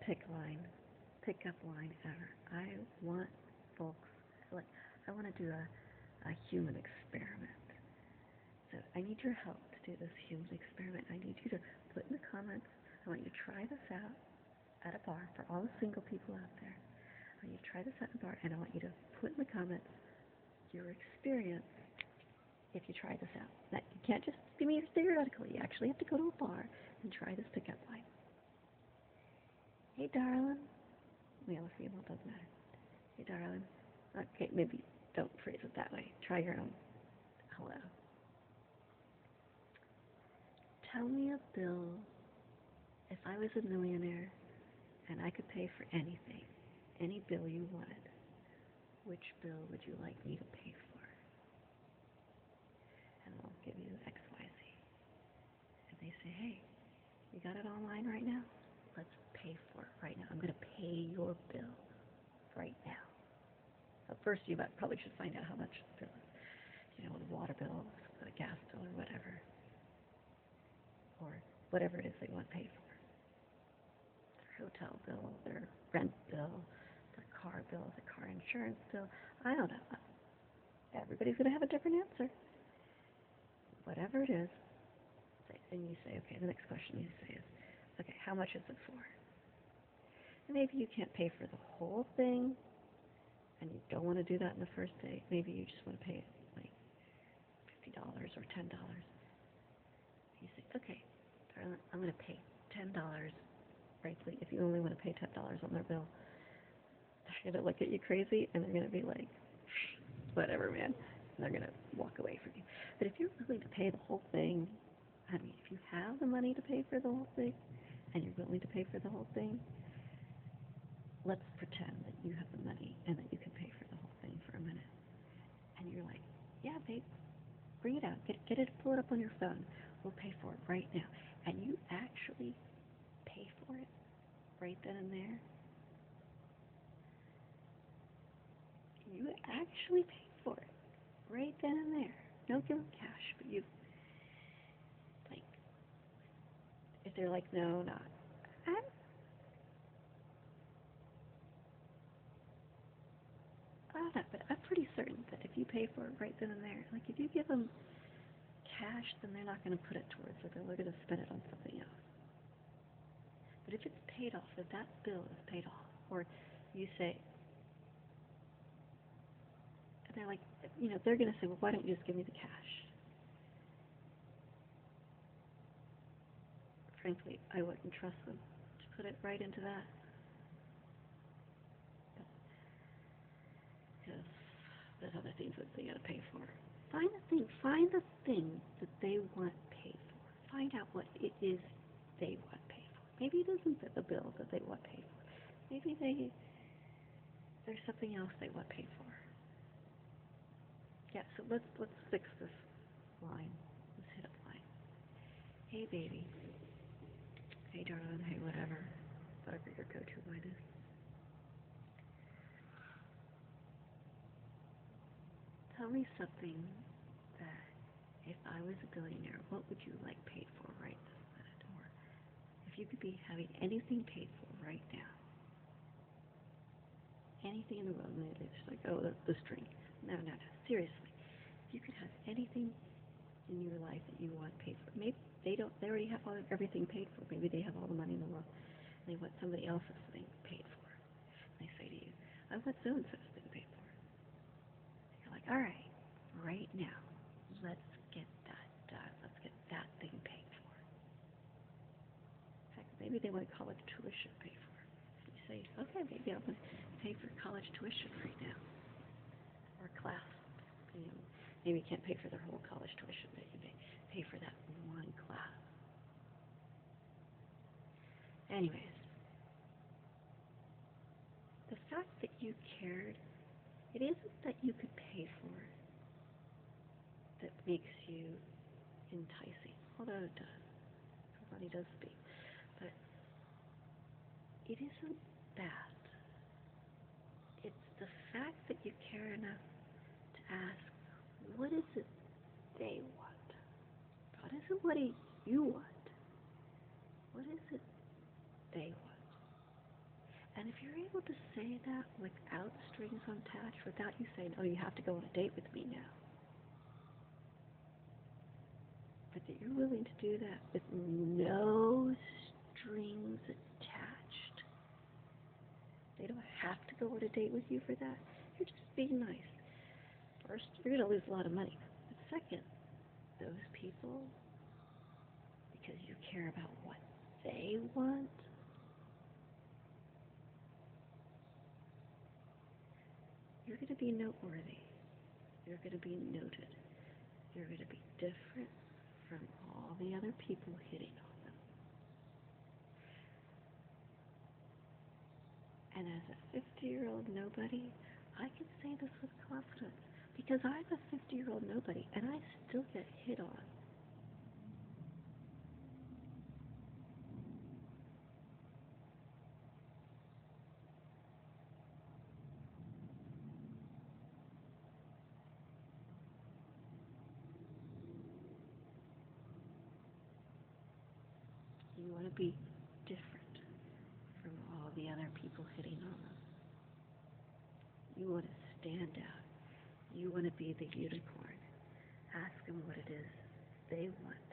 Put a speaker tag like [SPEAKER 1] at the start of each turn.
[SPEAKER 1] pickup line ever. I want folks, like, I want to do a human experiment. So I need your help to do this human experiment. I need you to put in the comments, I want you to try this out at a bar for all the single people out there. I want you to try this at a bar, and I want you to put in the comments your experience if you try this out. Now, you can't just give me theoretical. You actually have to go to a bar and try this pickup line. Hey, darling. Male or female, doesn't matter. Hey, darling. Okay, maybe don't phrase it that way. Try your own. Hello. Tell me a bill if I was a millionaire and I could pay for anything, any bill you wanted. Which bill would you like me to pay for? And I'll give you X, Y, Z. And they say, hey, you got it online right now? Let's pay for it right now. I'm going to pay your bill right now. So first, you probably should find out how much the bill is. You know, the water bill, the gas bill, or whatever. Or whatever it is they want to pay for. Their hotel bill, their rent bill, their car bill, their car insurance bill. I don't know. Everybody's going to have a different answer. Whatever it is, and you say, okay, the next question you say is, okay, how much is it for? And maybe you can't pay for the whole thing, and you don't want to do that in the first day. Maybe you just want to pay like $50 or $10. You say, okay, darling, I'm going to pay $10. Frankly, if you only want to pay $10 on their bill, they're going to look at you crazy, and they're going to be like, whatever, man. And they're going to walk away from you. But if you're willing to pay the whole thing, I mean, if you have the money to pay for the whole thing, and you're willing to pay for the whole thing, let's pretend that you have the money and that you can pay for the whole thing for a minute. And you're like, yeah, babe, bring it out. Get it, pull it up on your phone. We'll pay for it right now. And you actually pay for it right then and there. You actually pay for it right then and there. Don't give them cash, but you, like, if they're like, no, not. I don't know, but I'm pretty certain that if you pay for it right then and there, like if you give them cash, then they're not going to put it towards it. They're going to spend it on something else. But if it's paid off, if that bill is paid off, or you say, and they're like, you know, they're going to say, well, why don't you just give me the cash? Frankly, I wouldn't trust them to put it right into that. Because there's other things that they got to pay for. Find the thing that they want paid for. Find out what it is they want paid for. Maybe it isn't the bill that they want paid for. Maybe there's something else they want paid for. Yeah, so let's fix this line, this hit-up line. Hey, baby. Hey, darling. Hey, whatever your go-to line is. Tell me something that, if I was a billionaire, what would you like paid for right this minute? Or if you could be having anything paid for right now, anything in the world, and it's just like, oh, the string. No, seriously. If you could have anything in your life that you want paid for, maybe they already have everything paid for. Maybe they have all the money in the world, and they want somebody else's thing paid for. And they say to you, I want so-and-so's thing paid for. You're like, all right now, let's get that done. Let's get that thing paid for. In fact, maybe they want college tuition paid for. You say, okay, maybe I'm going to pay for college tuition right now. Or class. You know, maybe you can't pay for their whole college tuition, but you may pay for that one class. Anyways, the fact that you cared, it isn't that you could pay for it that makes you enticing, although it does. Money does speak. But it isn't that. It's the fact that you care enough to ask, what is it they want? What is it you want? What is it they want? able to say that without strings attached, without you saying, oh, you have to go on a date with me now. But that you're willing to do that with no strings attached. They don't have to go on a date with you for that. You're just being nice. First, you're going to lose a lot of money. But second, those people, because you care about what they want, you're going to be noteworthy. You're going to be noted. You're going to be different from all the other people hitting on them. And as a 50-year-old nobody, I can say this with confidence because I'm a 50-year-old nobody and I still get hit on. You want to be different from all the other people hitting on them. You want to stand out. You want to be the unicorn. Ask them what it is they want.